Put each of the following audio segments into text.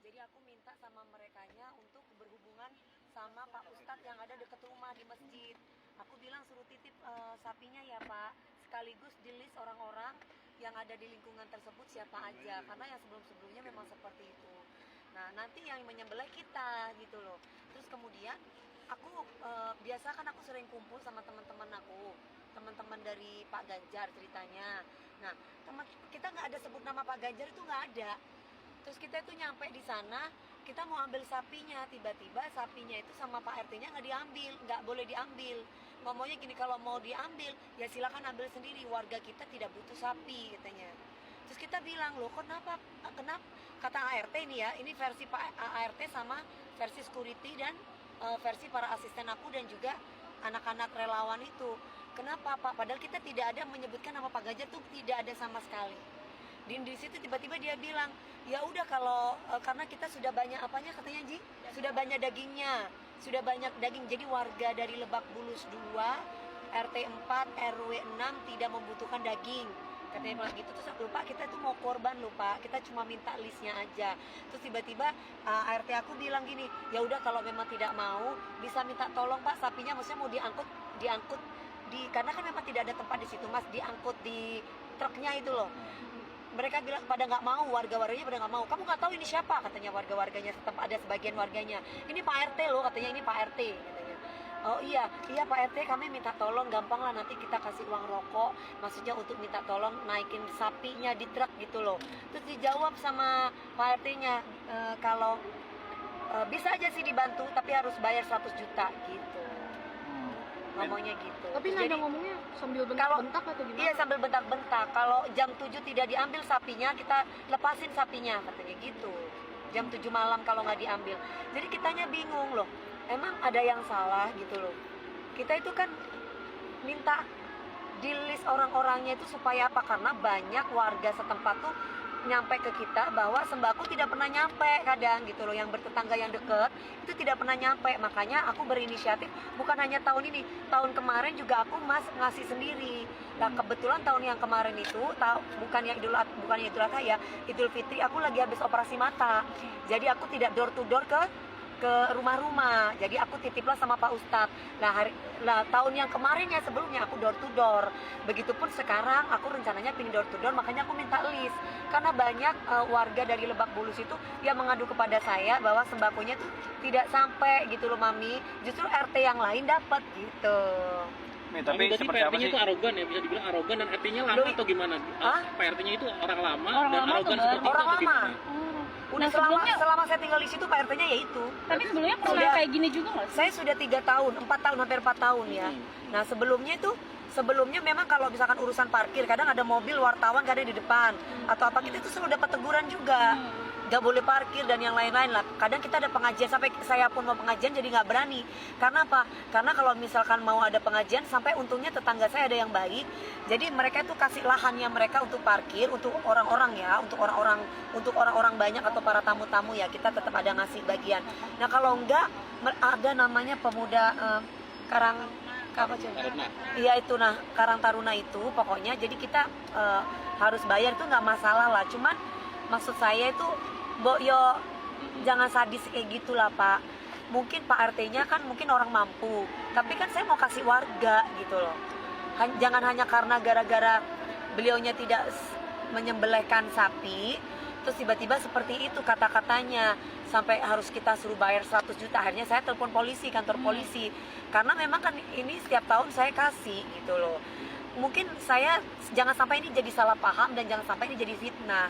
Jadi aku minta sama merekanya untuk berhubungan sama Pak Ustadz yang ada dekat rumah di masjid. Aku bilang suruh titip sapinya ya Pak, sekaligus di list orang-orang yang ada di lingkungan tersebut siapa aja, karena yang sebelum-sebelumnya memang seperti itu. Nah nanti yang menyembelih kita gitu loh. Terus kemudian aku biasa kan aku sering kumpul sama teman-teman aku, teman-teman dari Pak Ganjar ceritanya. Nah kita nggak ada sebut nama Pak Ganjar, itu nggak ada. Terus kita itu nyampe di sana, kita mau ambil sapinya, tiba-tiba sapinya itu sama Pak RT-nya nggak diambil, nggak boleh diambil. Ngomongnya gini, kalau mau diambil ya silakan ambil sendiri, warga kita tidak butuh sapi katanya. Terus kita bilang, loh kenapa kata ART ini ya, ini versi Pak ART sama versi security dan versi para asisten aku dan juga anak-anak relawan itu. Kenapa Pak? Padahal kita tidak ada menyebutkan nama Pak Ganjar tuh, tidak ada sama sekali. Di situ tiba-tiba dia bilang, ya udah kalau karena kita sudah banyak apanya katanya Ji, sudah banyak dagingnya, sudah banyak daging, jadi warga dari Lebak Bulus 2, RT 4, RW 6 tidak membutuhkan daging katanya bilang gitu. Terus lupa kita tuh mau korban, lupa kita cuma minta listnya aja. Terus tiba-tiba RT aku bilang gini, ya udah kalau memang tidak mau bisa minta tolong Pak sapinya, maksudnya mau diangkut di, karena kan memang tidak ada tempat di situ Mas, diangkut di truknya itu loh. Mereka bilang pada nggak mau, warga-warganya pada nggak mau. Kamu nggak tahu ini siapa katanya, warga-warganya setempat, ada sebagian warganya. Ini Pak RT loh katanya, ini Pak RT katanya. Oh iya Pak RT, kami minta tolong, gampang lah nanti kita kasih uang rokok, maksudnya untuk minta tolong naikin sapinya di truk gitu loh. Terus dijawab sama Pak RT-nya, kalau bisa aja sih dibantu tapi harus bayar 100 juta gitu. Ngomongnya gitu. Tapi nada ngomongnya sambil bentak-bentak atau gimana? Iya sambil bentak-bentak. Kalau jam 7 tidak diambil sapinya, kita lepasin sapinya katanya gitu. Jam 7 malam kalau nggak diambil. Jadi kitanya bingung loh. Emang ada yang salah gitu loh. Kita itu kan minta di list orang-orangnya itu supaya apa? Karena banyak warga setempat tuh nyampe ke kita bahwa sembako tidak pernah nyampe kadang gitu loh, yang bertetangga yang deket itu tidak pernah nyampe. Makanya aku berinisiatif, bukan hanya tahun ini, tahun kemarin juga aku ngasih sendiri. Nah kebetulan tahun yang kemarin itu bukannya Idul Adha ya, Idul Fitri aku lagi habis operasi mata, jadi aku tidak door to door ke rumah-rumah, jadi aku titiplah sama Pak Ustadz. Nah tahun yang kemarin ya sebelumnya aku door to door. Begitupun sekarang aku rencananya pin door to door, makanya aku minta list karena banyak warga dari Lebak Bulus itu yang mengadu kepada saya bahwa sembakonya tuh tidak sampai gitu loh Mami, justru RT yang lain dapat gitu. Tapi seperti apa sih? Itu arogan ya, bisa dibilang arogan, dan RT-nya lama atau gimana? Pak RT-nya itu orang lama dan arogan seperti itu orang atau lama. gimana? Udah selama saya tinggal di situ Pak RT-nya ya itu. Tapi sebelumnya pernah kayak gini juga nggak? Saya sudah 3 tahun, 4 tahun, hampir 4 tahun ya. Nah sebelumnya memang kalau misalkan urusan parkir, kadang ada mobil wartawan gak ada di depan atau apa, kita itu selalu dapat teguran juga. Gak boleh parkir dan yang lain-lain lah. Kadang kita ada pengajian, sampai saya pun mau pengajian jadi nggak berani. Karena apa? Karena kalau misalkan mau ada pengajian, sampai untungnya tetangga saya ada yang baik. Jadi mereka itu kasih lahannya mereka untuk parkir, untuk orang-orang ya, untuk orang-orang banyak atau para tamu-tamu ya, kita tetap ada ngasih bagian. Nah kalau enggak, ada namanya pemuda Karang apa coba? Iya itu, nah Karang Taruna itu pokoknya. Jadi kita harus bayar, itu nggak masalah lah. Cuman maksud saya itu Boyo jangan sadis kayak gitulah Pak. Mungkin Pak RT-nya kan mungkin orang mampu, tapi kan saya mau kasih warga gitu loh. Jangan hanya karena gara-gara beliaunya tidak menyembelihkan sapi, terus tiba-tiba seperti itu kata-katanya, sampai harus kita suruh bayar 100 juta. Akhirnya saya telepon polisi, kantor polisi. Karena memang kan ini setiap tahun saya kasih gitu loh. Mungkin saya jangan sampai ini jadi salah paham dan jangan sampai ini jadi fitnah.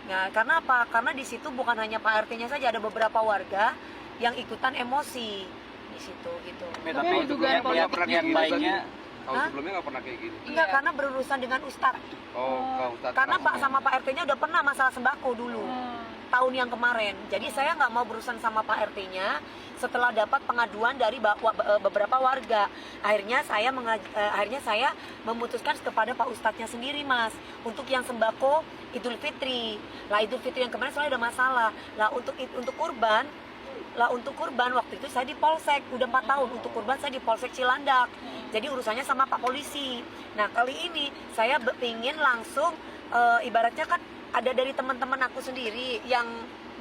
Nah, karena apa? Karena di situ bukan hanya Pak RT-nya saja, ada beberapa warga yang ikutan emosi di situ gitu. Tapi dugaan politik yang baiknya sebelumnya nggak pernah kayak gitu. Enggak, karena berurusan dengan Ustadz. Ustadz. Karena Pak sama Pak RT-nya udah pernah masalah sembako dulu. Tahun yang kemarin. Jadi saya nggak mau berurusan sama Pak RT-nya setelah dapat pengaduan dari beberapa warga. Akhirnya saya memutuskan kepada Pak Ustadznya sendiri Mas, untuk yang sembako Idul Fitri. Lah Idul Fitri yang kemarin soalnya ada masalah. Lah untuk kurban waktu itu saya di Polsek, udah 4 tahun untuk kurban saya di Polsek Cilandak. Jadi urusannya sama Pak Polisi. Nah kali ini saya ingin langsung ibaratnya kan ada dari teman-teman aku sendiri yang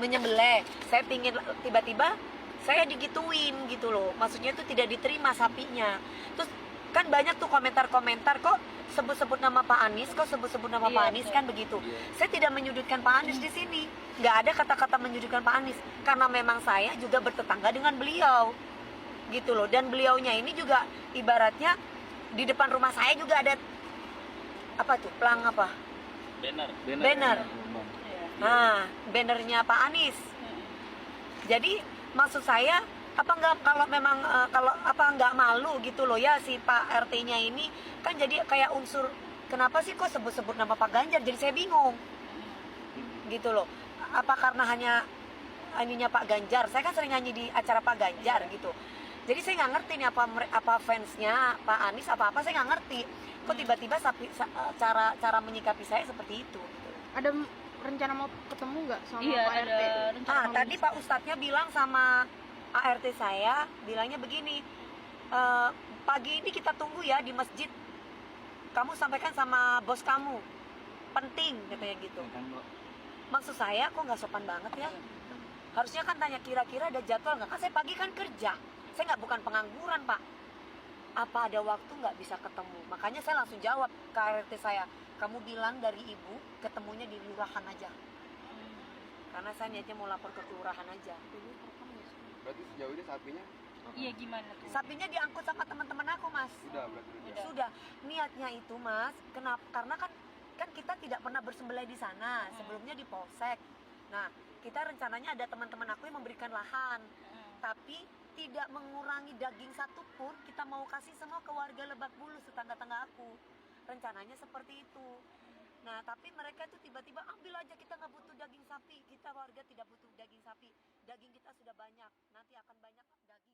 menyembelih, saya pingin, tiba-tiba saya digituin gitu loh, maksudnya itu tidak diterima sapinya. Terus kan banyak tuh komentar-komentar, kok sebut-sebut nama Pak Anies, kok sebut-sebut nama Pak Anies, kan begitu. Saya tidak menyudutkan Pak Anies di sini, nggak ada kata-kata menyudutkan Pak Anies, karena memang saya juga bertetangga dengan beliau gitu loh. Dan beliaunya ini juga ibaratnya di depan rumah saya juga ada apa tuh, pelang apa, banner. Nah, bannernya Pak Anies. Jadi maksud saya, apa enggak, kalau memang kalau apa enggak malu gitu loh ya si Pak RT-nya ini, kan jadi kayak unsur, kenapa sih kok sebut-sebut nama Pak Ganjar, jadi saya bingung gitu loh. Apa karena hanya ininya Pak Ganjar, saya kan sering nyanyi di acara Pak Ganjar gitu, jadi saya nggak ngerti nih apa fansnya Pak Anies apa saya nggak ngerti, kok tiba-tiba cara menyikapi saya seperti itu gitu. Ada rencana mau ketemu nggak sama Iya, Pak RT? Tadi Pak Ustadznya bilang sama ART saya, bilangnya begini, pagi ini kita tunggu ya di masjid, kamu sampaikan sama bos kamu, penting katanya gitu. Maksud saya kok nggak sopan banget ya, harusnya kan tanya kira-kira ada jadwal nggak, kan saya pagi kan kerja, saya nggak, bukan pengangguran Pak, apa ada waktu nggak bisa ketemu. Makanya saya langsung jawab ke ART saya, kamu bilang dari ibu ketemunya di lurahan aja, karena saya niatnya mau lapor ke kelurahan aja. Berarti sejauh ini sapinya Iya, gimana tuh? Sapinya diangkut sama teman-teman aku, Mas. sudah berarti udah. Sudah. Niatnya itu, Mas, kenapa? Karena kan kita tidak pernah bersembelih di sana, sebelumnya di Polsek. Nah, kita rencananya ada teman-teman aku yang memberikan lahan, tapi tidak mengurangi daging satupun, kita mau kasih semua ke warga Lebak Bulus, tetangga-tangga aku. Rencananya seperti itu. Nah, tapi mereka itu tiba-tiba ambil aja, kita nggak butuh daging sapi, kita warga tidak butuh daging sapi, daging kita sudah banyak, nanti akan banyak daging.